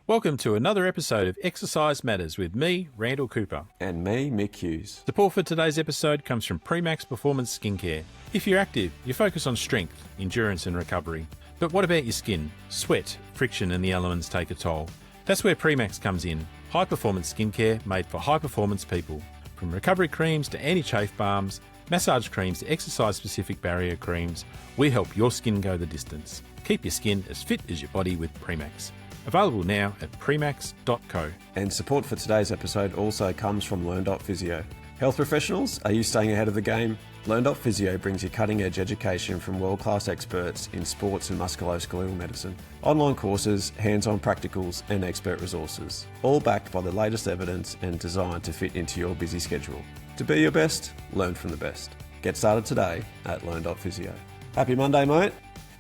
Welcome to another episode of Exercise Matters with me, Randall Cooper. And me, Mick Hughes. Support for today's episode comes from Premax Performance Skincare. If you're active, you focus on strength, endurance and recovery. But what about your skin? Sweat, friction and the elements take a toll. That's where Premax comes in. High-performance skincare made for high-performance people. From recovery creams to anti-chafe balms, massage creams to exercise-specific barrier creams, we help your skin go the distance. Keep your skin as fit as your body with Premax. Available now at premax.co. And support for today's episode also comes from Learn.Physio. Health professionals, are you staying ahead of the game? Learn.Physio brings you cutting-edge education from world-class experts in sports and musculoskeletal medicine. Online courses, hands-on practicals and expert resources. All backed by the latest evidence and designed to fit into your busy schedule. To be your best, learn from the best. Get started today at Learn.Physio. Happy Monday, mate.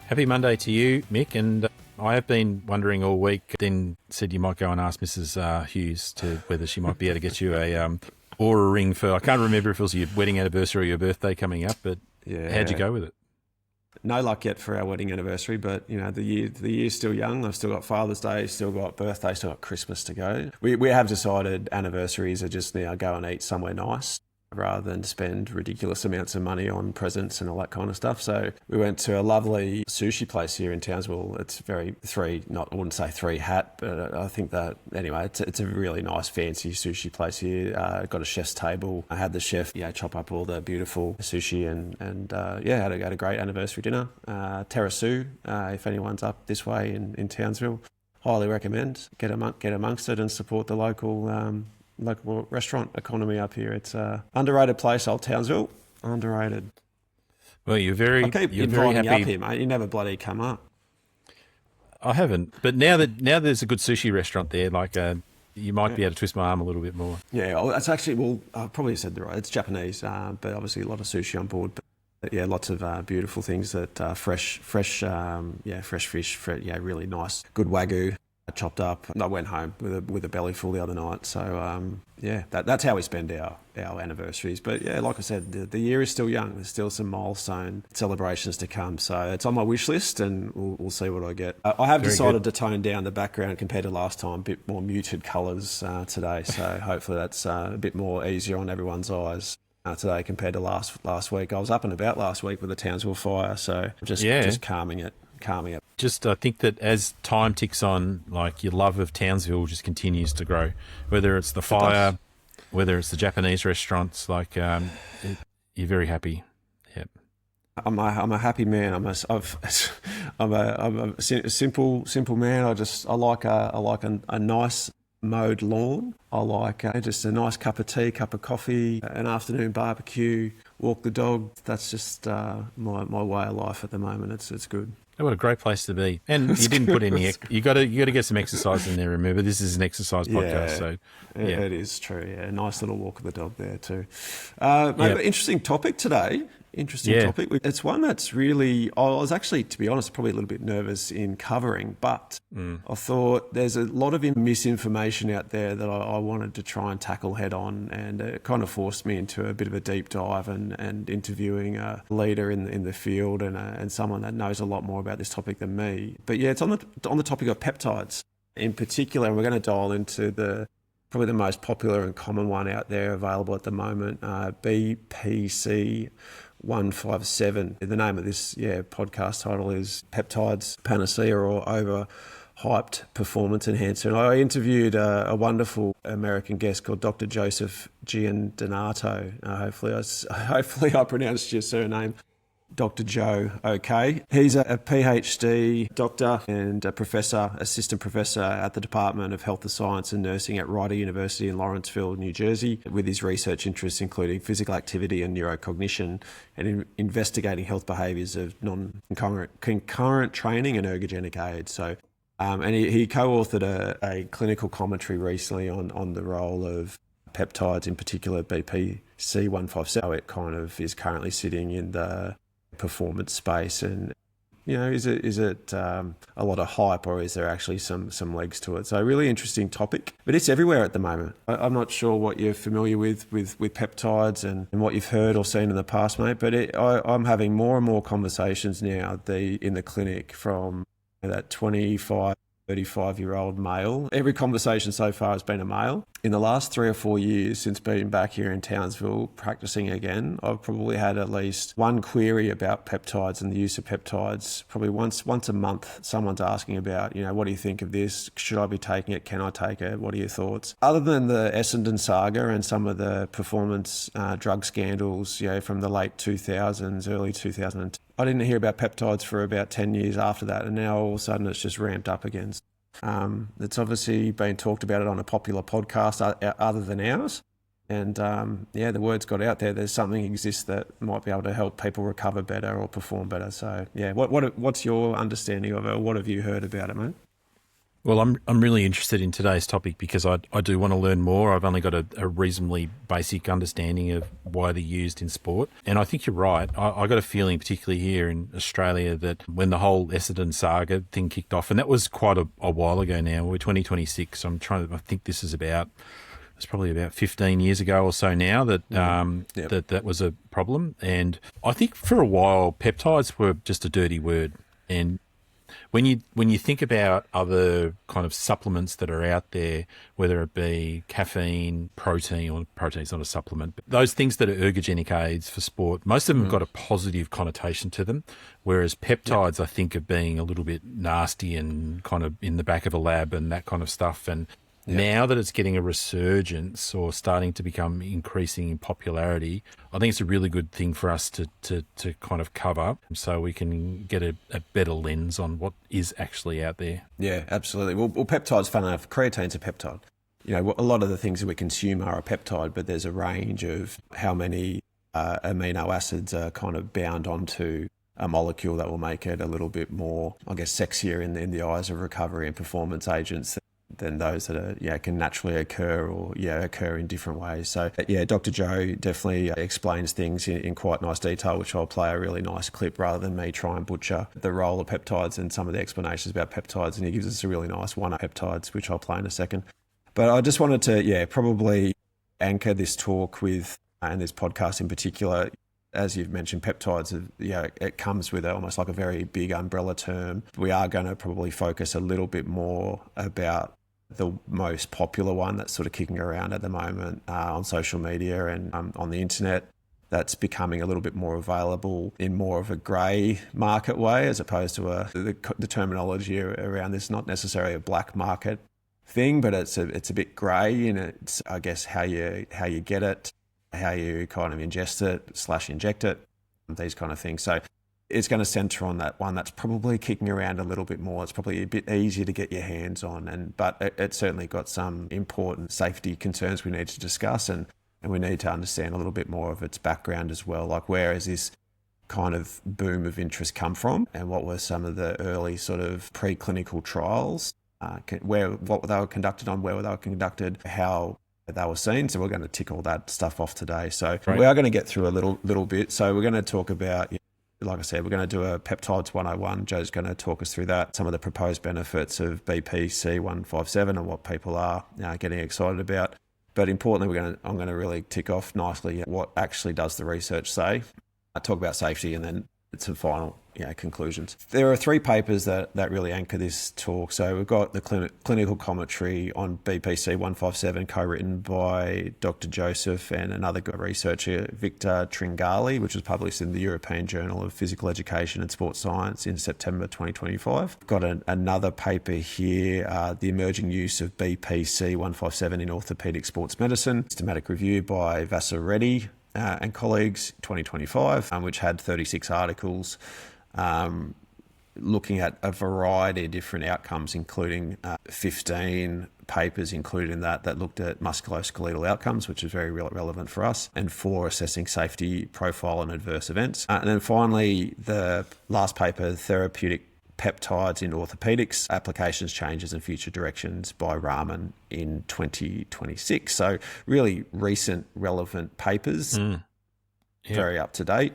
Happy Monday to you, Mick. And I have been wondering all week, then said you might go and ask Mrs. Hughes to whether she might be able to get you a ring for, I can't remember if it was your wedding anniversary or your birthday coming up, but yeah. How'd you go with it? No luck yet for our wedding anniversary, but you know the year's still young. I've still got Father's Day, still got birthday, still got Christmas to go. We have decided anniversaries are just now go and eat somewhere nice, rather than spend ridiculous amounts of money on presents and all that kind of stuff. So we went to a lovely sushi place here in Townsville. It's I wouldn't say three hat, but I think that, anyway, it's a really nice fancy sushi place here. Got a chef's table. I had the chef chop up all the beautiful sushi and had a great anniversary dinner. Terrasu, if anyone's up this way in Townsville, highly recommend. Get amongst it and support the local restaurant economy up here. It's a underrated place, Old Townsville. Underrated. Well, I keep inviting you up here, mate. You never bloody come up. I haven't, but now there's a good sushi restaurant there, you might be able to twist my arm a little bit more. Yeah, well, it's actually, I probably said the right. It's Japanese, but obviously a lot of sushi on board. But yeah, lots of beautiful things that fresh fish, really nice, good wagyu. Chopped up. I went home with a belly full the other night. So that's how we spend our anniversaries. But yeah, like I said, the year is still young. There's still some milestone celebrations to come. So it's on my wish list, and we'll see what I get. I have decided to tone down the background compared to last time. A bit more muted colours today. So hopefully that's a bit more easier on everyone's eyes today compared to last week. I was up and about last week with the Townsville fire, so just calming it. Just, I think that as time ticks on, your love of Townsville just continues to grow. Whether it's the fire, whether it's the Japanese restaurants, you're very happy. Yep. I'm a happy man. I'm a simple man. I like a nice mowed lawn. I like just a nice cup of tea, cup of coffee, an afternoon barbecue, walk the dog. That's just my way of life at the moment. It's good. Oh, what a great place to be! And you didn't put any. You got to get some exercise in there. Remember, this is an exercise podcast, so it is true. Yeah, nice little walk of the dog there too. Interesting topic today. Topic. It's one that's really, I was actually, to be honest, probably a little bit nervous in covering, but I thought there's a lot of misinformation out there that I wanted to try and tackle head on, and it kind of forced me into a bit of a deep dive and interviewing a leader in the field and someone that knows a lot more about this topic than me. But yeah, it's on the topic of peptides in particular, and we're going to dial into probably the most popular and common one out there available at the moment, BPC-157. The name of this podcast title is Peptides, Panacea or Overhyped Performance Enhancer. And I interviewed a wonderful American guest called Dr. Joseph Giandonato. Hopefully I pronounced your surname, Dr. Joe, okay. He's a PhD doctor and a assistant professor at the Department of Health Science and Nursing at Rider University in Lawrenceville, New Jersey, with his research interests including physical activity and neurocognition and investigating health behaviours of concurrent training and ergogenic aids. So, and he co-authored a clinical commentary recently on the role of peptides, in particular BPC-157. It kind of is currently sitting in the performance space, and is it a lot of hype, or is there actually some legs to it? So a really interesting topic, but it's everywhere at the moment. I'm not sure what you're familiar with peptides and what you've heard or seen in the past, mate, but I'm having more and more conversations now in the clinic from that 25 35-year-old male. Every conversation so far has been a male. In the last 3 or 4 years since being back here in Townsville practicing again, I've probably had at least one query about peptides and the use of peptides. Probably once a month, someone's asking about, what do you think of this? Should I be taking it? Can I take it? What are your thoughts? Other than the Essendon saga and some of the performance drug scandals, from the late 2000s, early 2010, I didn't hear about peptides for about 10 years after that, and now all of a sudden it's just ramped up again. It's obviously been talked about it on a popular podcast other than ours. And the word's got out there. There's something exists that might be able to help people recover better or perform better. So, what's your understanding of it? What have you heard about it, mate? Well, I'm really interested in today's topic because I do want to learn more. I've only got a reasonably basic understanding of why they're used in sport. And I think you're right. I got a feeling, particularly here in Australia, that when the whole Essendon saga thing kicked off, and that was quite a while ago now, we're 2026. I think this is it's probably about 15 years ago or so now that was a problem. And I think for a while, peptides were just a dirty word. And when you think about other kind of supplements that are out there, whether it be caffeine, protein, or protein's not a supplement, but those things that are ergogenic aids for sport, most of them have got a positive connotation to them, whereas peptides I think of being a little bit nasty and kind of in the back of a lab and that kind of stuff. And now that it's getting a resurgence or starting to become increasing in popularity, I think it's a really good thing for us to kind of cover so we can get a better lens on what is actually out there. Yeah, absolutely. Well, peptides, fun enough, creatine's a peptide. A lot of the things that we consume are a peptide, but there's a range of how many amino acids are kind of bound onto a molecule that will make it a little bit more, I guess, sexier in the eyes of recovery and performance agents than those that can naturally occur or occur in different ways. So Dr. Joe definitely explains things in quite nice detail, which I'll play a really nice clip rather than me try and butcher the role of peptides and some of the explanations about peptides. And he gives us a really nice one on peptides, which I'll play in a second. But I just wanted to probably anchor this talk with, and this podcast in particular, as you've mentioned, peptides, it comes with almost like a very big umbrella term. We are going to probably focus a little bit more about the most popular one that's sort of kicking around at the moment on social media and on the internet, that's becoming a little bit more available in more of a grey market way, as opposed to the terminology around this, not necessarily a black market thing, but it's a bit grey, and it's, I guess, how you get it, how you kind of ingest it / inject it, these kind of things. So it's going to centre on that one that's probably kicking around a little bit more. It's probably a bit easier to get your hands on, but it's certainly got some important safety concerns we need to discuss, and we need to understand a little bit more of its background as well. Like, where has this kind of boom of interest come from, and what were some of the early sort of preclinical trials, what they were conducted on, where they were conducted, how they were seen. So we're going to tick all that stuff off today. So we are going to get through a little bit. So we're going to talk about, like I said, we're going to do a Peptides 101. Joe's going to talk us through that, some of the proposed benefits of BPC-157 and what people are getting excited about. But importantly, I'm going to really tick off nicely what actually does the research say. I talk about safety and then some final conclusions. There are 3 papers that really anchor this talk. So we've got the clinical commentary on BPC-157, co-written by Dr. Joseph and another researcher, Victor Tringali, which was published in the European Journal of Physical Education and Sports Science in September 2025. We've got another paper here, the emerging use of BPC-157 in orthopedic sports medicine, systematic review by Vassareddy and colleagues, 2025, which had 36 articles looking at a variety of different outcomes, including 15 papers included in that looked at musculoskeletal outcomes, which is very relevant for us, and 4 assessing safety profile and adverse events. And then finally, the last paper, therapeutic peptides in orthopedics, applications, changes and future directions, by Rahman in 2026. So really recent, relevant papers, very up to date,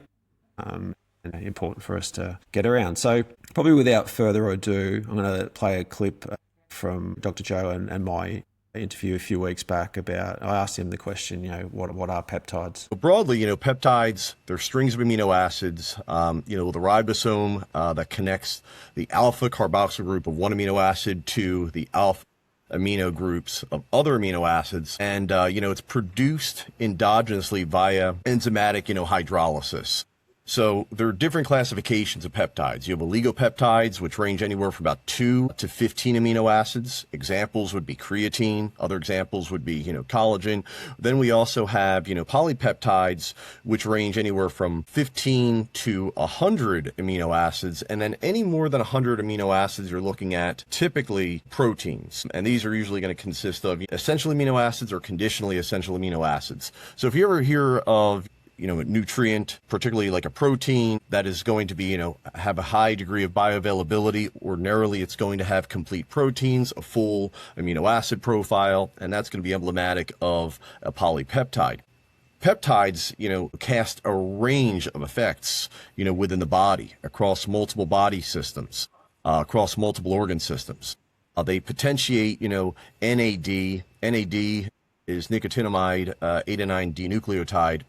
and important for us to get around. So probably without further ado, I'm going to play a clip from Dr. Joe and my interview a few weeks back about, I asked him the question, what are peptides? Broadly, peptides, they're strings of amino acids, the ribosome that connects the alpha carboxyl group of one amino acid to the alpha amino groups of other amino acids. And, it's produced endogenously via enzymatic, hydrolysis. So there are different classifications of peptides. You have oligopeptides, which range anywhere from about 2 to 15 amino acids. Examples would be creatine. Other examples would be, collagen. Then we also have, polypeptides, which range anywhere from 15 to 100 amino acids. And then any more than 100 amino acids, you're looking at typically proteins. And these are usually going to consist of essential amino acids or conditionally essential amino acids. So if you ever hear of a nutrient, particularly like a protein that is going to be, have a high degree of bioavailability. Ordinarily, it's going to have complete proteins, a full amino acid profile, and that's going to be emblematic of a polypeptide. Peptides, cast a range of effects, within the body, across multiple body systems, across multiple organ systems. They potentiate, NAD. NAD is nicotinamide adenine denucleotide,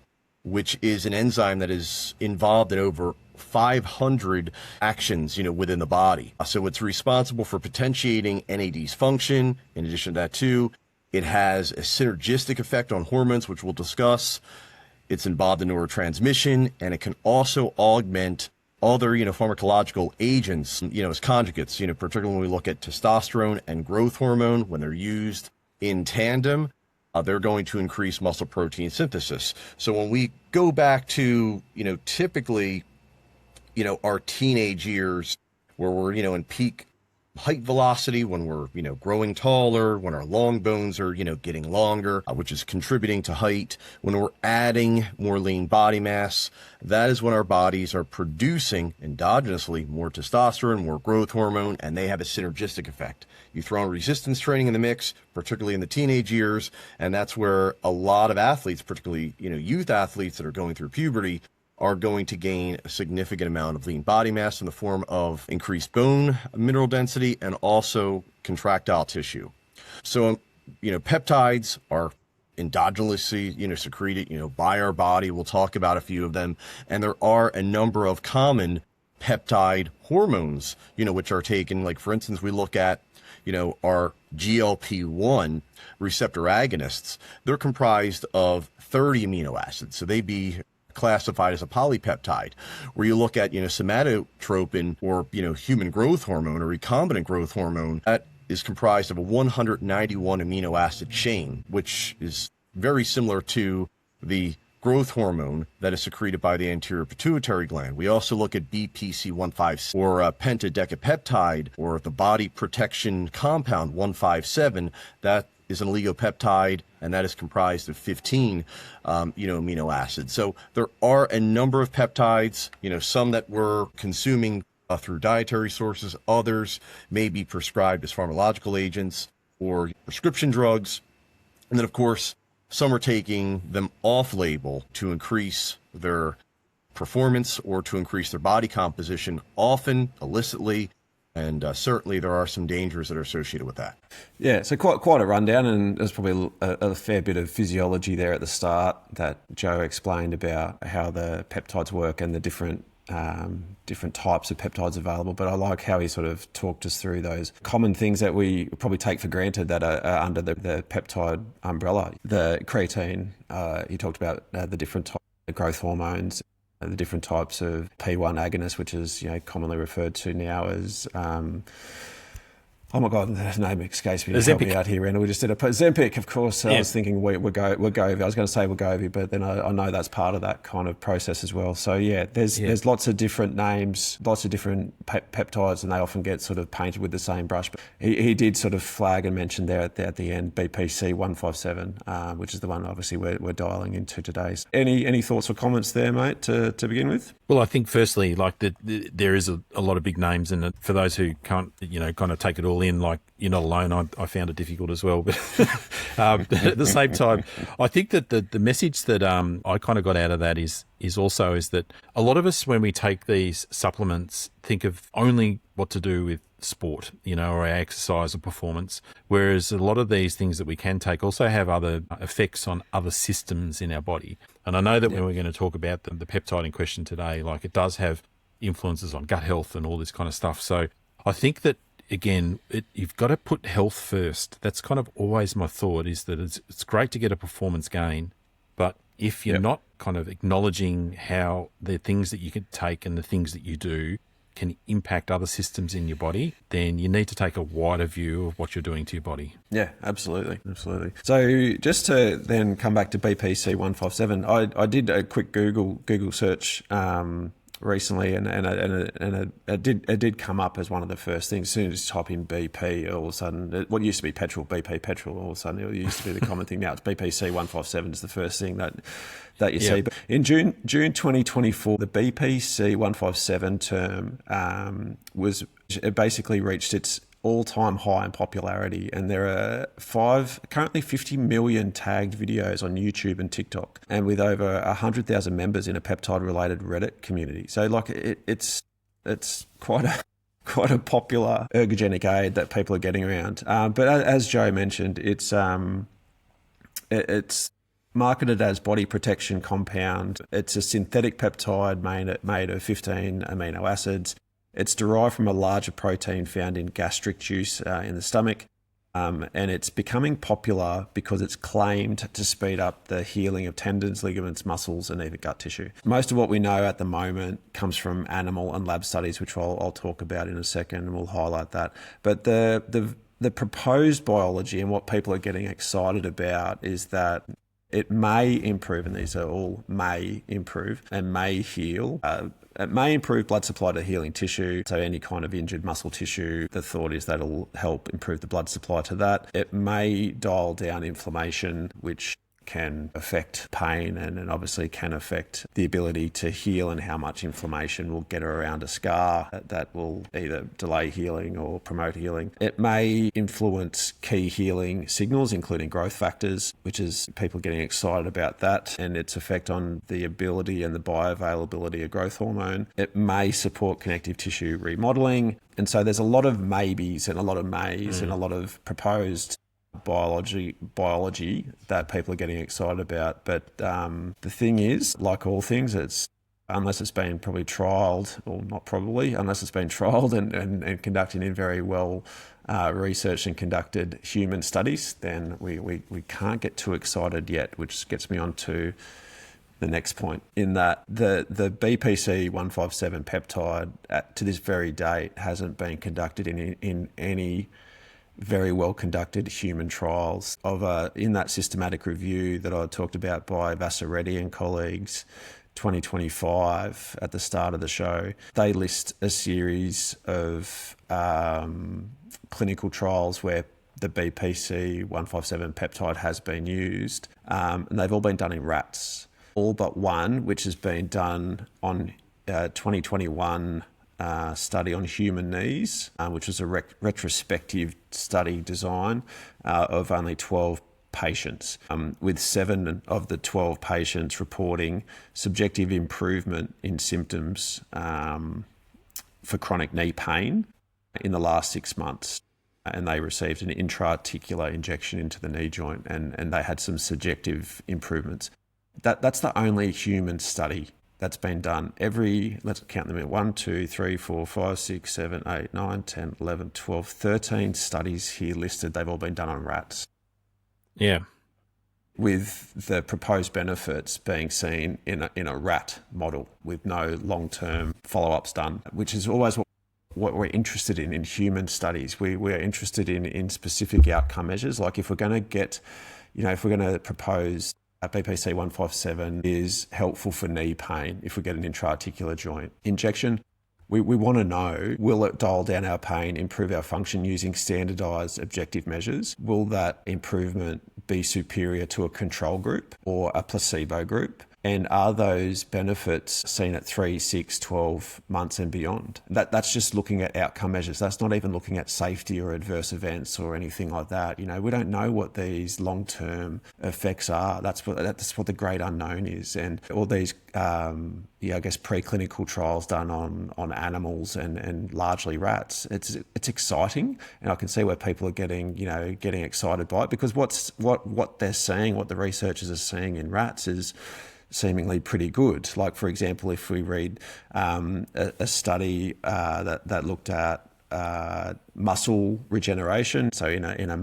which is an enzyme that is involved in over 500 actions, within the body. So it's responsible for potentiating NAD's function. In addition to that, too, it has a synergistic effect on hormones, which we'll discuss. It's involved in neurotransmission, and it can also augment other, pharmacological agents, as conjugates, particularly when we look at testosterone and growth hormone, when they're used in tandem. They're going to increase muscle protein synthesis. So when we go back to, typically, our teenage years where we're, in peak height velocity, when we're, growing taller, when our long bones are, getting longer, which is contributing to height, when we're adding more lean body mass, that is when our bodies are producing endogenously more testosterone, more growth hormone, and they have a synergistic effect. You throw in resistance training in the mix, particularly in the teenage years, and that's where a lot of athletes, particularly, youth athletes that are going through puberty, are going to gain a significant amount of lean body mass in the form of increased bone mineral density and also contractile tissue. So, peptides are endogenously, secreted, by our body. We'll talk about a few of them. And there are a number of common peptide hormones, which are taken. Like, for instance, we look at, our GLP-1 receptor agonists. They're comprised of 30 amino acids. So they'd be classified as a polypeptide. Where you look at, somatotropin or, human growth hormone or recombinant growth hormone, that is comprised of a 191 amino acid chain, which is very similar to the growth hormone that is secreted by the anterior pituitary gland. We also look at BPC-157 or pentadecapeptide or the body protection compound 157. That is an oligopeptide, and that is comprised of 15, amino acids. So there are a number of peptides, some that we're consuming through dietary sources. Others may be prescribed as pharmacological agents or prescription drugs. And then, of course, some are taking them off-label to increase their performance or to increase their body composition, often illicitly. And certainly there are some dangers that are associated with that. Yeah, so quite a rundown, and there's probably a fair bit of physiology there at the start that Joe explained about how the peptides work and the different types of peptides available. But I like how he sort of talked us through those common things that we probably take for granted that are under the peptide umbrella. The creatine, he talked about the different types of growth hormones, the different types of P1 agonists, which is commonly referred to now as oh my God, the name escapes me. Help me out here, Randall. We just did a Zempic, of course. I was thinking Wegovy. I was going to say Wegovy, but then I know that's part of that kind of process as well. So there's lots of different names, lots of different peptides, and they often get sort of painted with the same brush. But he did sort of flag and mention there at the end BPC-157, which is the one obviously we're dialing into today. Any thoughts or comments there, mate, to begin with? Well, I think firstly, there is a lot of big names, and for those who can't, kind of take it all in like you're not alone. I found it difficult as well. But at the same time, I think that the message that I kind of got out of that is that a lot of us, when we take these supplements, think of only what to do with sport, or our exercise or performance, whereas a lot of these things that we can take also have other effects on other systems in our body. And I know that when we're going to talk about the peptide in question today, like it does have influences on gut health and all this kind of stuff. So I think that, again, you've got to put health first. That's kind of always my thought, is that it's great to get a performance gain, but if you're not kind of acknowledging how the things that you can take and the things that you do can impact other systems in your body, then you need to take a wider view of what you're doing to your body. Yeah, absolutely. So just to then come back to BPC-157, I did a quick Google search recently, and it did come up as one of the first things. As soon as you type in BP, all of a sudden, what used to be petrol, BP petrol, all of a sudden it used to be the common thing. Now it's BPC-157 is the first thing that you see. But in June 2024, the BPC-157 term it basically reached its all-time high in popularity, and there are currently 50 million tagged videos on YouTube and TikTok, and with over 100,000 members in a peptide-related Reddit community. So, like, it's quite a popular ergogenic aid that people are getting around. But as Joe mentioned, it's marketed as body protection compound. It's a synthetic peptide made of 15 amino acids. It's derived from a larger protein found in gastric juice in the stomach, and it's becoming popular because it's claimed to speed up the healing of tendons, ligaments, muscles, and even gut tissue. Most of what we know at the moment comes from animal and lab studies, which I'll talk about in a second, and we'll highlight that. But the proposed biology and what people are getting excited about is that it may improve, and these are all may improve, and may heal. It may improve blood supply to healing tissue, so any kind of injured muscle tissue. The thought is that it'll help improve the blood supply to that. It may dial down inflammation, which can affect pain and obviously can affect the ability to heal and how much inflammation will get around a scar that will either delay healing or promote healing. It may influence key healing signals, including growth factors, which is people getting excited about that and its effect on the ability and the bioavailability of growth hormone. It may support connective tissue remodeling. And so there's a lot of maybes and a lot of mays and a lot of proposed biology that people are getting excited about. But the thing is, like all things, unless it's been probably trialled, or not probably, unless it's been trialled and conducted in very well researched and conducted human studies, then we can't get too excited yet, which gets me on to the next point, in that the BPC-157 peptide to this very date hasn't been conducted in any very well conducted human trials. In that systematic review that I talked about by Vassaretti and colleagues, 2025, at the start of the show, they list a series of clinical trials where the BPC-157 peptide has been used, and they've all been done in rats. All but one, which has been done on 2021 study on human knees, which was a retrospective study design of only 12 patients, with 7 of the 12 patients reporting subjective improvement in symptoms for chronic knee pain in the last 6 months. And they received an intra-articular injection into the knee joint, and they had some subjective improvements. That's the only human study that's been done. Let's count them in 1, 2, 3, 4, 5, 6, 7, 8, 9, 10, 11, 12, 13 studies here listed. They've all been done on rats. Yeah. With the proposed benefits being seen in a rat model with no long-term follow-ups done, which is always what we're interested in human studies. We're interested in specific outcome measures. Like if we're going to propose BPC-157 is helpful for knee pain if we get an intra-articular joint injection, we want to know, will it dial down our pain, improve our function using standardised objective measures? Will that improvement be superior to a control group or a placebo group? And are those benefits seen at 3, 6, 12 months and beyond? That's just looking at outcome measures. That's not even looking at safety or adverse events or anything like that. We don't know what these long-term effects are. That's what the great unknown is. And all these, preclinical trials done on animals and largely rats, it's exciting. And I can see where people are getting excited by it, because what they're seeing, what the researchers are seeing in rats is seemingly pretty good. Like, for example, if we read a study that looked at muscle regeneration, so in a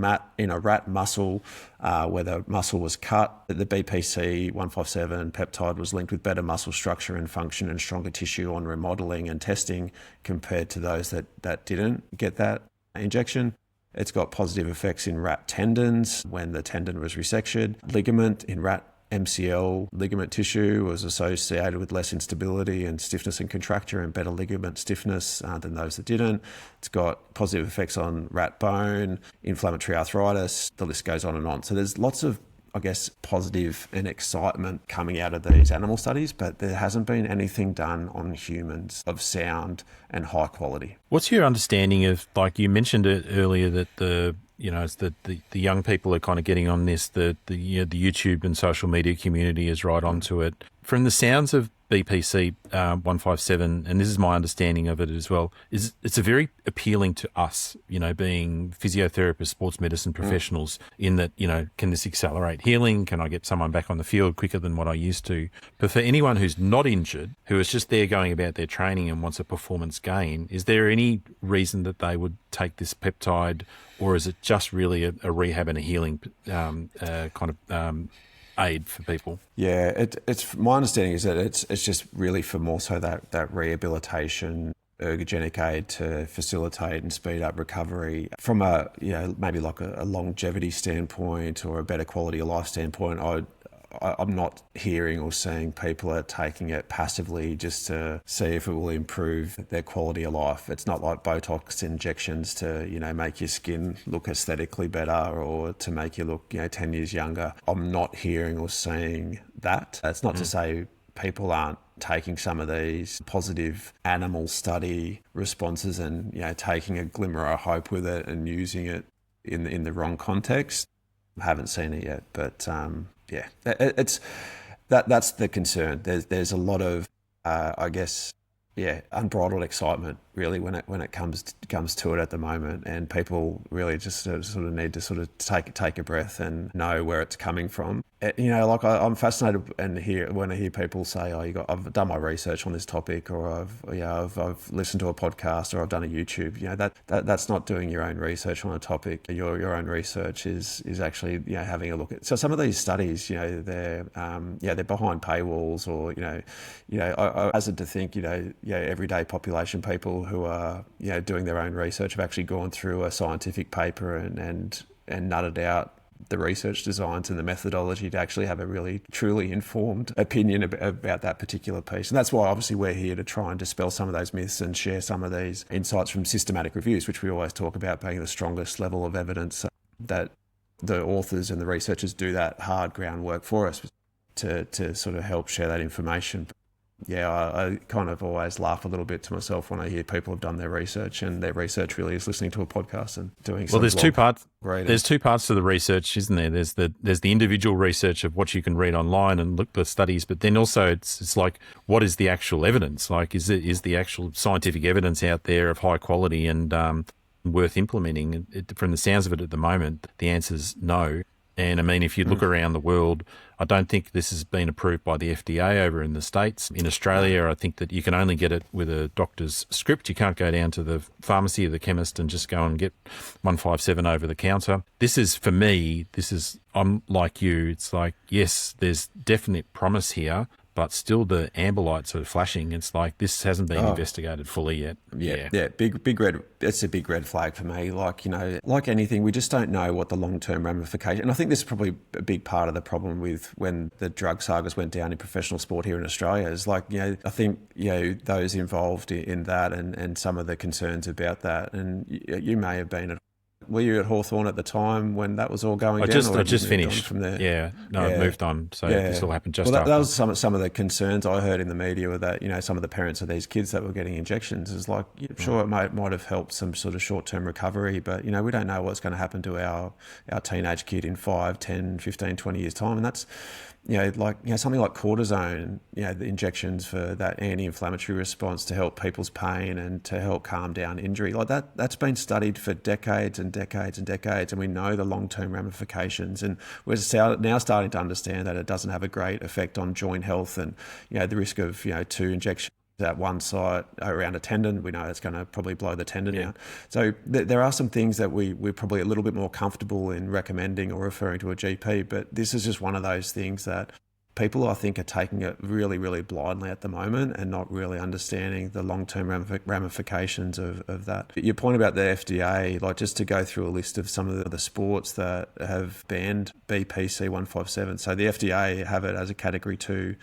rat muscle where the muscle was cut, the BPC-157 peptide was linked with better muscle structure and function and stronger tissue on remodeling and testing compared to those that didn't get that injection. It's got positive effects in rat tendons when the tendon was resected. Ligament in rat MCL ligament tissue was associated with less instability and stiffness and contracture and better ligament stiffness than those that didn't. It's got positive effects on rat bone, inflammatory arthritis, the list goes on and on. So there's lots of, positive and excitement coming out of these animal studies, but there hasn't been anything done on humans of sound and high quality. What's your understanding of, like you mentioned it earlier, that the young people are kind of getting on this, the YouTube and social media community is right onto it. From the sounds of BPC-157, and this is my understanding of it as well, is it's a very appealing to us, being physiotherapists, sports medicine professionals, in that, can this accelerate healing? Can I get someone back on the field quicker than what I used to? But for anyone who's not injured, who is just there going about their training and wants a performance gain, is there any reason that they would take this peptide, or is it just really a rehab and a healing aid for people? Yeah, it's my understanding is that it's just really for more so that rehabilitation, ergogenic aid to facilitate and speed up recovery from a maybe like a longevity standpoint or a better quality of life standpoint. I'm not hearing or seeing people are taking it passively just to see if it will improve their quality of life. It's not like Botox injections to, make your skin look aesthetically better or to make you look, 10 years younger. I'm not hearing or seeing that. That's not to say people aren't taking some of these positive animal study responses and, taking a glimmer of hope with it and using it in the wrong context. I haven't seen it yet, but yeah, it's that's the concern. There's a lot of unbridled excitement really when it comes to it at the moment, and people really just sort of need to sort of take a breath and know where it's coming from. I'm fascinated when I hear people say, I've done my research on this topic, or I've listened to a podcast, or I've done a YouTube. That's not doing your own research on a topic. Your own research is actually having a look at. So some of these studies, they're behind paywalls, or I hazard to think everyday population people who are doing their own research have actually gone through a scientific paper and nutted out the research designs and the methodology to actually have a really truly informed opinion about that particular piece. And that's why obviously we're here to try and dispel some of those myths and share some of these insights from systematic reviews, which we always talk about being the strongest level of evidence, that the authors and the researchers do that hard groundwork for us to sort of help share that information. Yeah, I kind of always laugh a little bit to myself when I hear people have done their research, and their research really is listening to a podcast and doing some. Well, there's two parts. Grading. There's two parts to the research, isn't there? There's the individual research of what you can read online and look at the studies, but then also it's like, what is the actual evidence? Like, is the actual scientific evidence out there of high quality and worth implementing? From the sounds of it at the moment, the answer's no. And I mean, if you look around the world, I don't think this has been approved by the FDA over in the States. In Australia, I think that you can only get it with a doctor's script. You can't go down to the pharmacy or the chemist and just go and get 157 over the counter. This is, for me, I'm like you. It's like, yes, there's definite promise here, but still the amber lights are flashing. It's like, this hasn't been investigated fully yet. Yeah. Big red. It's a big red flag for me. Like anything, we just don't know what the long-term ramification. And I think this is probably a big part of the problem with when the drug sagas went down in professional sport here in Australia. Is like, I think, those involved in that and some of the concerns about that. And you may have been at Were you at Hawthorn at the time when that was all going down? I just finished from there. Yeah, no, I moved on. So this all happened just after. That was some of the concerns I heard in the media with that. Some of the parents of these kids that were getting injections is like, sure, it might have helped some sort of short-term recovery, but we don't know what's going to happen to our teenage kid in 5, 10, 15, 20 years time, and that's. Something like cortisone, the injections for that anti-inflammatory response to help people's pain and to help calm down injury, like that's been studied for decades and decades and decades, and we know the long-term ramifications, and we're now starting to understand that it doesn't have a great effect on joint health and, the risk of, 2 injections at one site around a tendon, we know it's going to probably blow the tendon out. So there are some things that we're probably a little bit more comfortable in recommending or referring to a GP, but this is just one of those things that people, I think, are taking it really, really blindly at the moment and not really understanding the long-term ramifications of that. Your point about the FDA, like just to go through a list of some of the sports that have banned BPC-157. So the FDA have it as a Category 2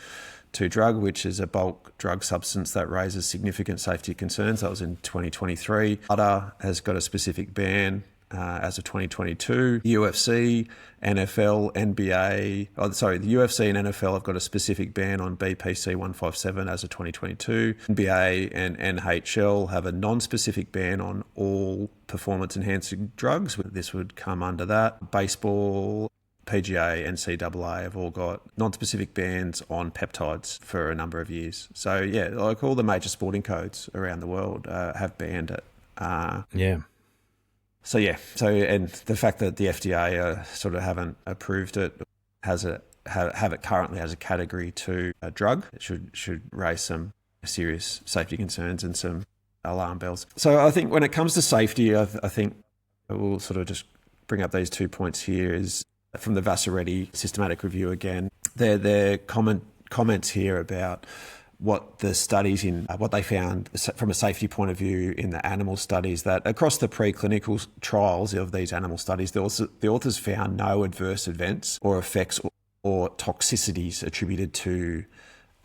drug, which is a bulk drug substance that raises significant safety concerns. That was in 2023. UTA has got a specific ban as of 2022. UFC, NFL, NBA, the UFC and NFL have got a specific ban on BPC-157 as of 2022. NBA and NHL have a non-specific ban on all performance-enhancing drugs. This would come under that. Baseball, PGA and CAA have all got non-specific bans on peptides for a number of years. So, like all the major sporting codes around the world have banned it. So, and the fact that the FDA sort of haven't approved it, have it currently as a Category 2 drug, it should raise some serious safety concerns and some alarm bells. So I think when it comes to safety, I think we'll sort of just bring up these 2 points here is from the Vassaretti systematic review again. Their comments here about what the studies what they found from a safety point of view in the animal studies, that across the preclinical trials of these animal studies, the authors found no adverse events or effects or toxicities attributed to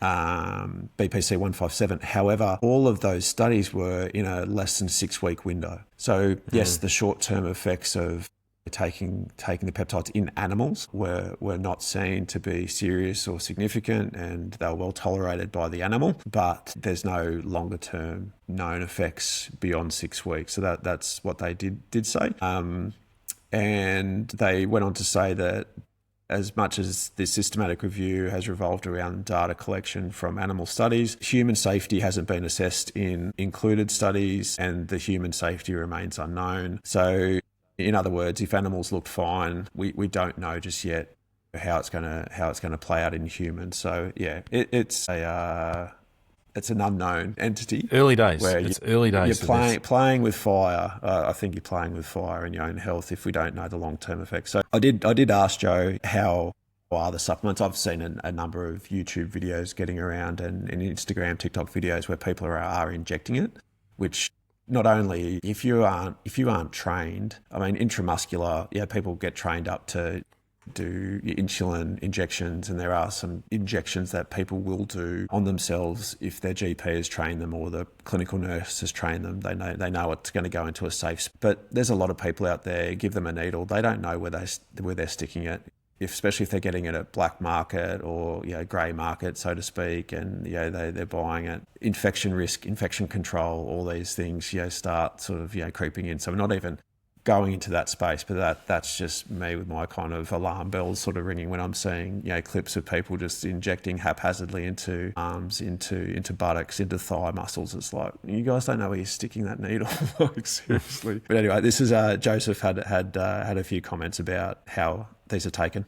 BPC-157. However, all of those studies were in a less than 6-week window. So yes, the short-term effects of taking the peptides in animals were not seen to be serious or significant, and they were well tolerated by the animal, but there's no longer term known effects beyond 6 weeks. So that's what they did say. And they went on to say that as much as this systematic review has revolved around data collection from animal studies, human safety hasn't been assessed in included studies, and the human safety remains unknown. So in other words, if animals look fine, we don't know just yet how it's gonna play out in humans. So it's an unknown entity. Early days. It's early days. You're playing with fire. I think you're playing with fire in your own health if we don't know the long-term effects. So I did ask Joe how are the supplements. I've seen a number of YouTube videos getting around and Instagram, TikTok videos where people are injecting it, which. Not only if you aren't trained, I mean, intramuscular, people get trained up to do insulin injections, and there are some injections that people will do on themselves if their GP has trained them or the clinical nurse has trained them. They know it's going to go into a safe. But there's a lot of people out there, give them a needle, they don't know where they're sticking it. Especially if they're getting it at black market or grey market, so to speak, and they're buying it. Infection risk, infection control, all these things start sort of creeping in. So we're not even going into that space, but that's just me with my kind of alarm bells sort of ringing when I'm seeing clips of people just injecting haphazardly into arms, into buttocks, into thigh muscles. It's like, you guys don't know where you're sticking that needle. Like, seriously. But anyway, this is Joseph had a few comments about how these are taken.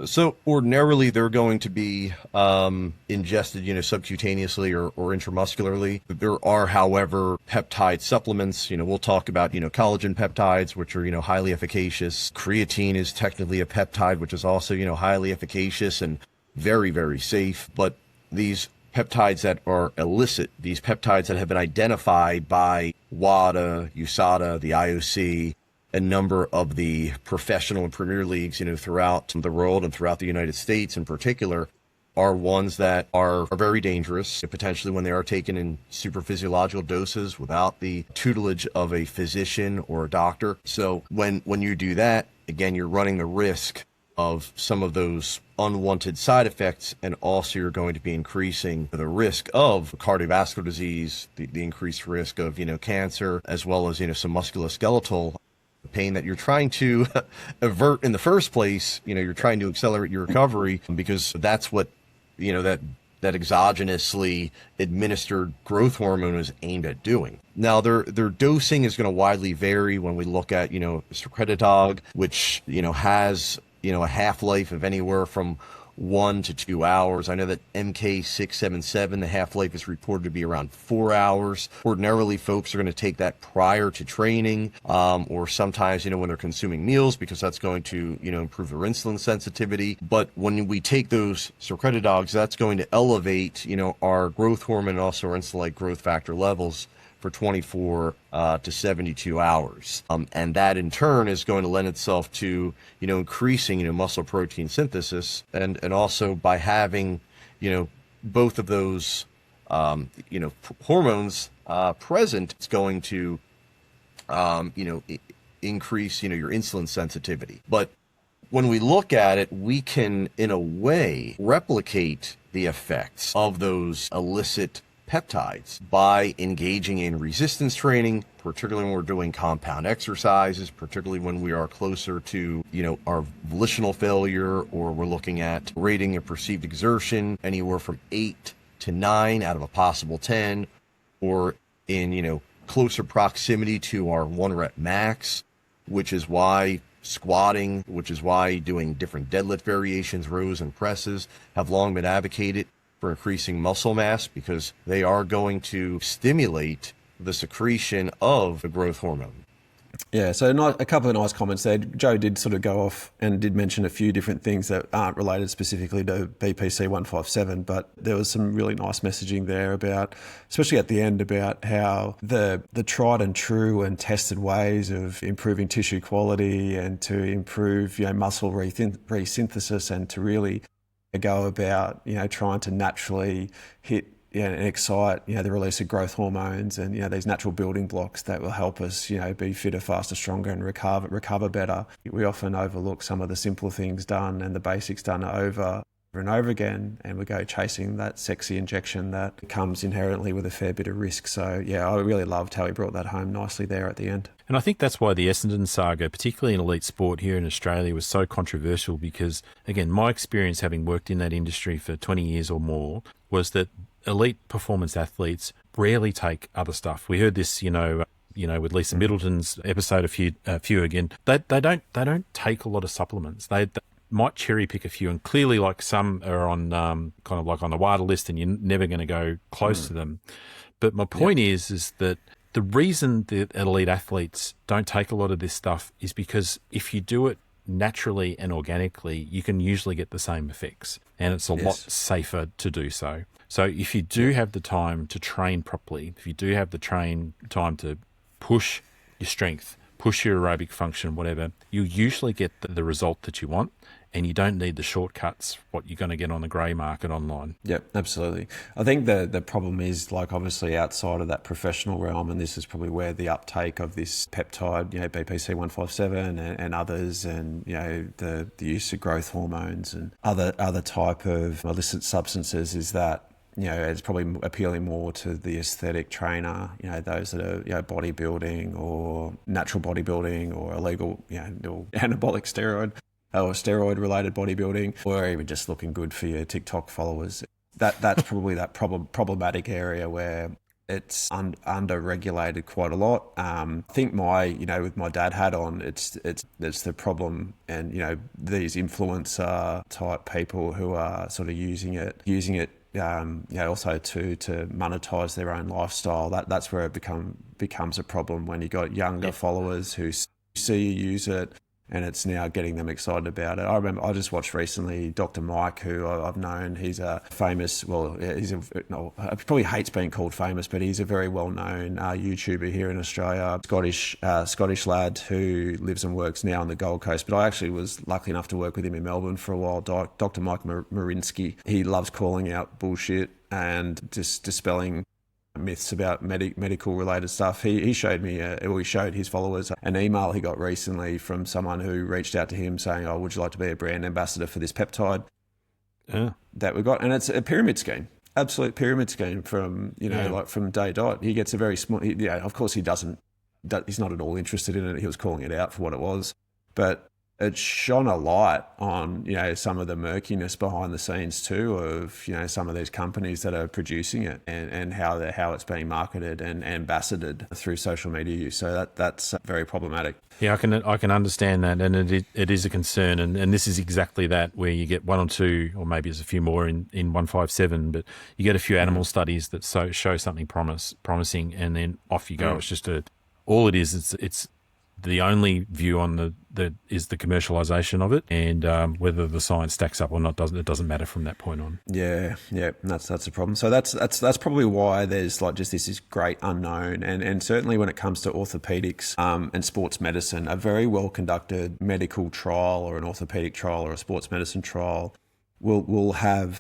So ordinarily they're going to be ingested, subcutaneously or intramuscularly. There are, however, peptide supplements. We'll talk about, collagen peptides, which are, highly efficacious. Creatine is technically a peptide, which is also, highly efficacious and very, very safe. But these peptides that are illicit, these peptides that have been identified by WADA, USADA, the IOC, a number of the professional and premier leagues, throughout the world and throughout the United States in particular, are ones that are very dangerous, potentially when they are taken in super physiological doses without the tutelage of a physician or a doctor. So when you do that, again, you're running the risk of some of those unwanted side effects, and also you're going to be increasing the risk of cardiovascular disease, the increased risk of, cancer, as well as, some musculoskeletal pain that you're trying to avert in the first place. You're trying to accelerate your recovery because that's what, that exogenously administered growth hormone is aimed at doing. Now, their dosing is going to widely vary when we look at, secretagogue, which, has, a half-life of anywhere from 1 to 2 hours. I know that MK-677, the half-life is reported to be around 4 hours. Ordinarily, folks are going to take that prior to training, or sometimes, when they're consuming meals, because that's going to, improve their insulin sensitivity. But when we take those secretagogues, that's going to elevate, our growth hormone and also our insulin-like growth factor levels for 24 to 72 hours. And that in turn is going to lend itself to, increasing, muscle protein synthesis. And also by having, both of those, hormones present, it's going to, increase, your insulin sensitivity. But when we look at it, we can, in a way, replicate the effects of those illicit peptides by engaging in resistance training, particularly when we're doing compound exercises, particularly when we are closer to, our volitional failure, or we're looking at rating a perceived exertion anywhere from 8 to 9 out of a possible 10, or in, closer proximity to our 1 rep max, which is why squatting, which is why doing different deadlift variations, rows and presses have long been advocated for increasing muscle mass, because they are going to stimulate the secretion of the growth hormone. Yeah, so a couple of nice comments there. Joe did sort of go off and did mention a few different things that aren't related specifically to BPC-157, but there was some really nice messaging there about, especially at the end, about how the tried and true and tested ways of improving tissue quality and to improve, muscle resynthesis, and to really go about, trying to naturally hit and excite, the release of growth hormones and, these natural building blocks that will help us, be fitter, faster, stronger, and recover better. We often overlook some of the simple things done and the basics done over and over again, and we go chasing that sexy injection that comes inherently with a fair bit of risk. So, yeah, I really loved how he brought that home nicely there at the end. And I think that's why the Essendon saga, particularly in elite sport here in Australia, was so controversial because, again, my experience having worked in that industry for 20 years or more was that elite performance athletes rarely take other stuff. We heard this, with Lisa Middleton's episode a few again. They don't take a lot of supplements. They might cherry pick a few, and clearly, like, some are on kind of like on the WADA list, and you're never going to go close to them. But my point is that the reason that elite athletes don't take a lot of this stuff is because if you do it naturally and organically, you can usually get the same effects, and it's a lot safer to do so. So if you do have the time to train properly, if you do have the time to push your strength, push your aerobic function, whatever, you usually get the result that you want, and you don't need the shortcuts, what you're going to get on the grey market online. Yep, absolutely. I think the problem is, like, obviously outside of that professional realm, and this is probably where the uptake of this peptide, BPC-157 and others, and, the use of growth hormones and other type of illicit substances is that, it's probably appealing more to the aesthetic trainer, those that are, bodybuilding or natural bodybuilding or illegal, or anabolic steroid or steroid-related bodybuilding, or even just looking good for your TikTok followers. That's probably that problematic area where it's under-regulated quite a lot. I think with my dad hat on, it's the problem, and these influencer type people who are sort of using it. Also to monetize their own lifestyle. That's where it becomes a problem when you got younger followers who see you use it, and it's now getting them excited about it. I remember I just watched recently Dr. Mike, who I've known. He's a famous, well, he probably hates being called famous, but he's a very well-known YouTuber here in Australia, Scottish lad who lives and works now on the Gold Coast. But I actually was lucky enough to work with him in Melbourne for a while, Dr. Mike Marinsky. He loves calling out bullshit and just dispelling myths about medical related stuff. He showed me, he showed his followers an email he got recently from someone who reached out to him saying, "Oh, would you like to be a brand ambassador for this peptide that we got?" And it's a pyramid scheme, absolute pyramid scheme from, like from day dot. He gets a very small, of course he's not at all interested in it. He was calling it out for what it was, but it shone a light on, some of the murkiness behind the scenes too of, some of these companies that are producing it and how it's being marketed and ambassadored through social media use. So that's very problematic. Yeah, I can understand that, and it is a concern, and this is exactly that, where you get one or two, or maybe there's a few more in 157, but you get a few animal studies that show something promising, and then off you go. It's just all it is. It's the only view on the commercialization of it, and whether the science stacks up or not doesn't matter from that point on. Yeah, that's a problem. So that's probably why there's like just this great unknown, and certainly when it comes to orthopedics and sports medicine, a very well conducted medical trial or an orthopedic trial or a sports medicine trial will have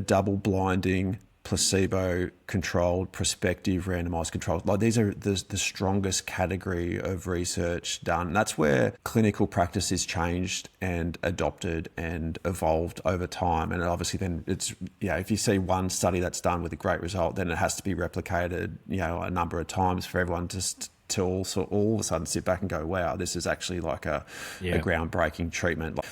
double blinding, placebo-controlled, prospective, randomized controls. Like these are the strongest category of research done. That's where clinical practice is changed and adopted and evolved over time. And obviously then it's, if you see one study that's done with a great result, then it has to be replicated, a number of times for everyone to also all of a sudden sit back and go, wow, this is actually like a groundbreaking treatment. Like,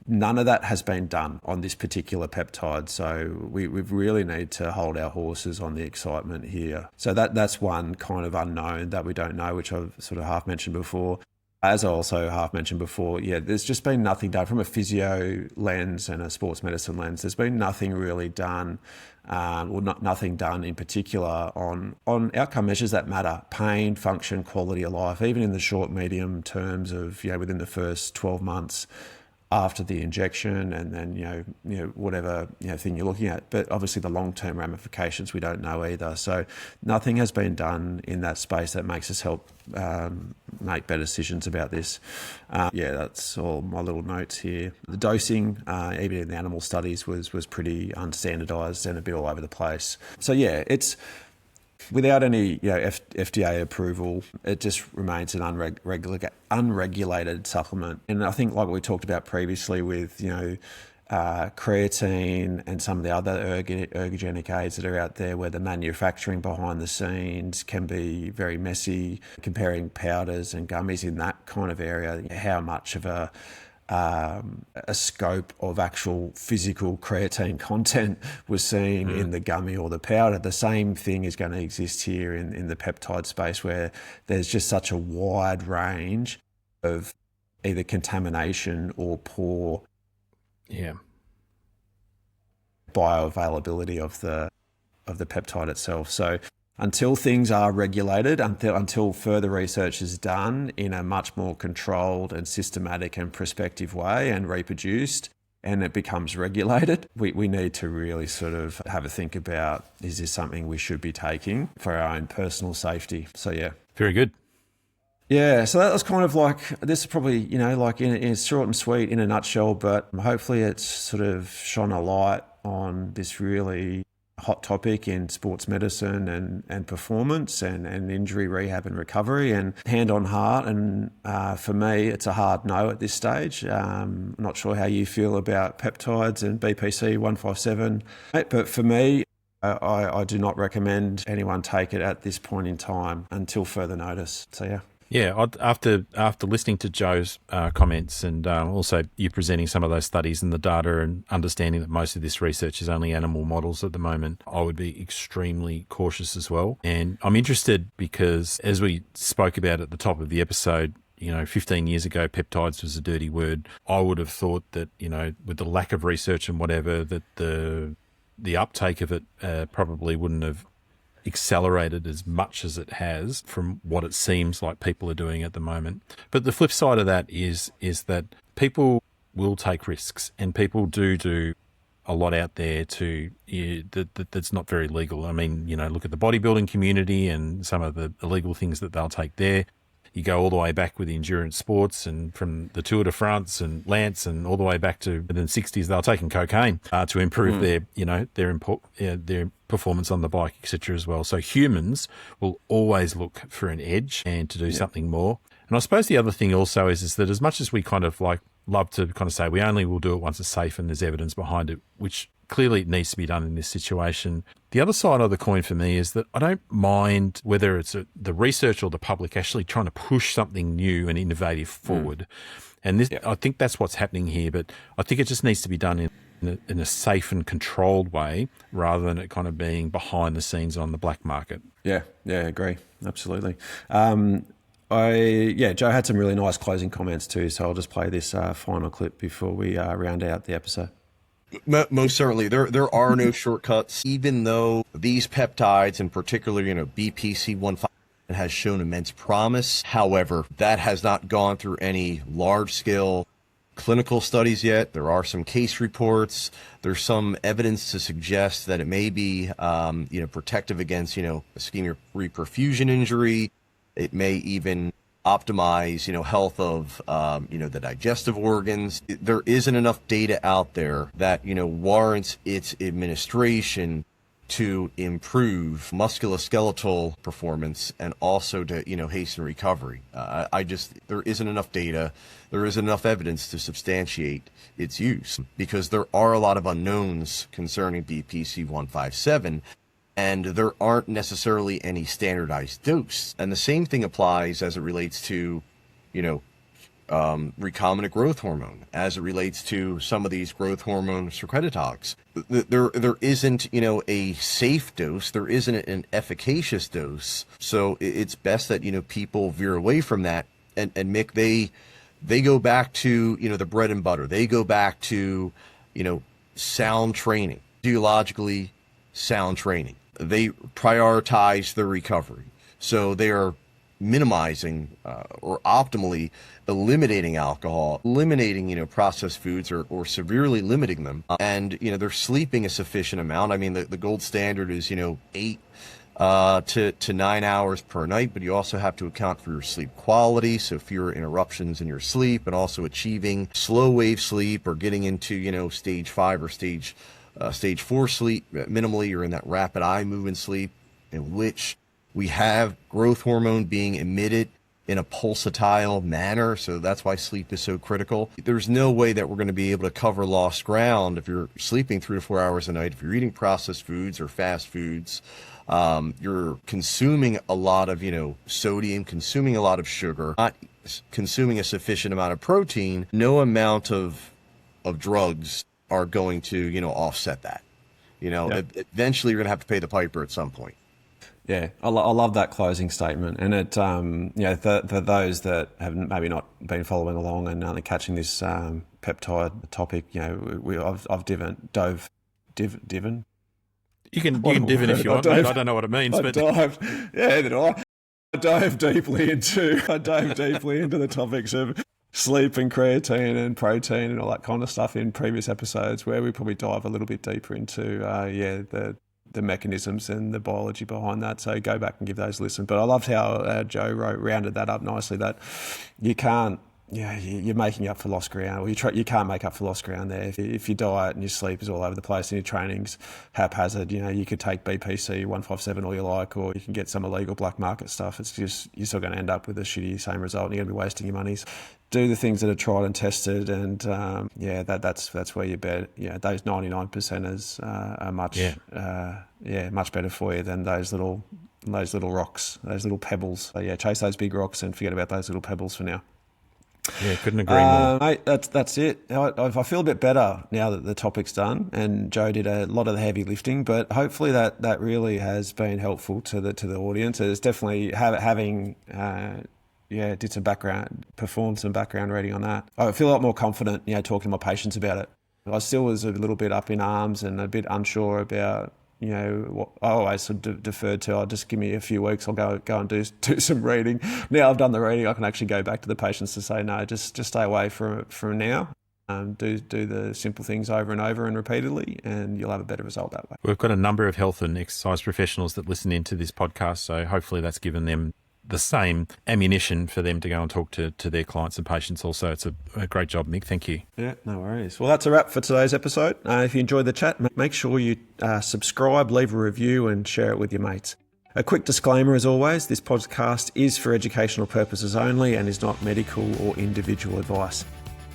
none of that has been done on this particular peptide. So we really need to hold our horses on the excitement here. So that's one kind of unknown that we don't know, which I've sort of half mentioned before. As I also half mentioned before, there's just been nothing done from a physio lens and a sports medicine lens. There's been nothing really done, nothing done in particular on outcome measures that matter: pain, function, quality of life, even in the short, medium terms of, within the first 12 months after the injection, and then, whatever, thing you're looking at. But obviously the long-term ramifications, we don't know either. So nothing has been done in that space that makes us help make better decisions about this. That's all my little notes here. The dosing, even in the animal studies, was pretty unstandardized and a bit all over the place. So it's without any FDA approval, it just remains an unregulated supplement. And I think, like we talked about previously with creatine and some of the other ergogenic aids that are out there, where the manufacturing behind the scenes can be very messy, comparing powders and gummies in that kind of area, how much of a scope of actual physical creatine content was seen in the gummy or the powder. The same thing is going to exist here in the peptide space, where there's just such a wide range of either contamination or poor bioavailability of the peptide itself. So until things are regulated, until further research is done in a much more controlled and systematic and prospective way and reproduced, and it becomes regulated, we need to really sort of have a think about, is this something we should be taking for our own personal safety? So Very good. Yeah, so that was kind of like, this is probably, like in short and sweet in a nutshell, but hopefully it's sort of shone a light on this really hot topic in sports medicine and performance and injury rehab and recovery. And hand on heart, and for me, it's a hard no at this stage. I'm not sure how you feel about peptides and BPC-157, but for me, I do not recommend anyone take it at this point in time until further notice. So Yeah, after listening to Joe's comments, and also you presenting some of those studies and the data, and understanding that most of this research is only animal models at the moment, I would be extremely cautious as well. And I'm interested because, as we spoke about at the top of the episode, 15 years ago, peptides was a dirty word. I would have thought that, with the lack of research and whatever, that the uptake of it probably wouldn't have accelerated as much as it has from what it seems like people are doing at the moment. But the flip side of that is that people will take risks, and people do a lot out there that's not very legal. I mean, look at the bodybuilding community and some of the illegal things that they'll take there. You go all the way back with the endurance sports, and from the Tour de France and Lance, and all the way back to the 60s, they were taking cocaine to improve their performance on the bike, etc. as well. So humans will always look for an edge and to do something more. And I suppose the other thing also is that as much as we kind of love to kind of say we only will do it once it's safe and there's evidence behind it, which clearly it needs to be done in this situation. The other side of the coin for me is that I don't mind whether it's the research or the public actually trying to push something new and innovative forward. And this, I think that's what's happening here, but I think it just needs to be done in a safe and controlled way rather than it kind of being behind the scenes on the black market. Yeah, I agree. Absolutely. Joe had some really nice closing comments too, so I'll just play this final clip before we round out the episode. Most certainly, there are no shortcuts. Even though these peptides, in particular, BPC-157 has shown immense promise. However, that has not gone through any large-scale clinical studies yet. There are some case reports. There's some evidence to suggest that it may be, protective against, ischemic reperfusion injury. It may even optimize, health of, the digestive organs. There isn't enough data out there that, warrants its administration to improve musculoskeletal performance and also to, hasten recovery. There isn't enough data. There isn't enough evidence to substantiate its use because there are a lot of unknowns concerning BPC-157. And there aren't necessarily any standardized dose. And the same thing applies as it relates to, recombinant growth hormone, as it relates to some of these growth hormone secretagogues. There isn't, a safe dose. There isn't an efficacious dose. So it's best that, people veer away from that. And Mick, they go back to, the bread and butter. They go back to, sound training, physiologically sound training. They prioritize their recovery. So they are minimizing or optimally eliminating alcohol, eliminating, processed foods or severely limiting them. And, they're sleeping a sufficient amount. I mean, the gold standard is, 8 to 9 hours per night, but you also have to account for your sleep quality. So fewer interruptions in your sleep and also achieving slow wave sleep or getting into, stage 5 or stage 4 sleep. Minimally, you're in that rapid eye movement sleep in which we have growth hormone being emitted in a pulsatile manner. So that's why sleep is so critical. There's no way that we're going to be able to cover lost ground if you're sleeping 3 to 4 hours a night, if you're eating processed foods or fast foods. You're consuming a lot of, sodium, consuming a lot of sugar, not consuming a sufficient amount of protein. No amount of drugs are going to, offset that. Eventually you're going to have to pay the piper at some point. Yeah, I love that closing statement. And it, for those that have maybe not been following along and only catching this peptide topic, I've dove. You can divin if you want. I don't know what it means, but I dove deeply into the topics of sleep and creatine and protein and all that kind of stuff in previous episodes, where we probably dive a little bit deeper into the mechanisms and the biology behind that. So go back and give those a listen. But I loved how Joe rounded that up nicely, that you can't, you're making up for lost ground. Or you can't make up for lost ground there. If your diet and your sleep is all over the place and your training's haphazard, you could take BPC-157 all you like, or you can get some illegal black market stuff. It's just, you're still going to end up with the shitty same result and you're going to be wasting your money. Do the things that are tried and tested, and that's where you bet. Those 99%ers are much better for you than those little rocks, those little pebbles. So chase those big rocks and forget about those little pebbles for now. Yeah, couldn't agree more. Mate, that's it. I feel a bit better now that the topic's done, and Joe did a lot of the heavy lifting. But hopefully that really has been helpful to the audience. It's definitely having. Did some performed some background reading on that. I feel a lot more confident, talking to my patients about it. I still was a little bit up in arms and a bit unsure about, what I always sort of deferred to, just give me a few weeks, I'll go and do some reading. Now I've done the reading, I can actually go back to the patients to say, no, just stay away from now. Do the simple things over and over and repeatedly, and you'll have a better result that way. We've got a number of health and exercise professionals that listen into this podcast, so hopefully that's given them the same ammunition for them to go and talk to their clients and patients also. It's a great job, Mick. Thank you. Yeah, no worries. Well, that's a wrap for today's episode. If you enjoyed the chat, make sure you subscribe, leave a review and share it with your mates. A quick disclaimer as always, this podcast is for educational purposes only and is not medical or individual advice.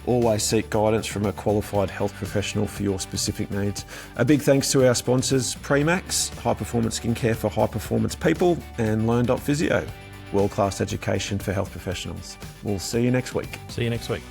Always seek guidance from a qualified health professional for your specific needs. A big thanks to our sponsors, Premax, high performance skincare for high performance people, and Learn.physio, world-class education for health professionals. We'll see you next week. See you next week.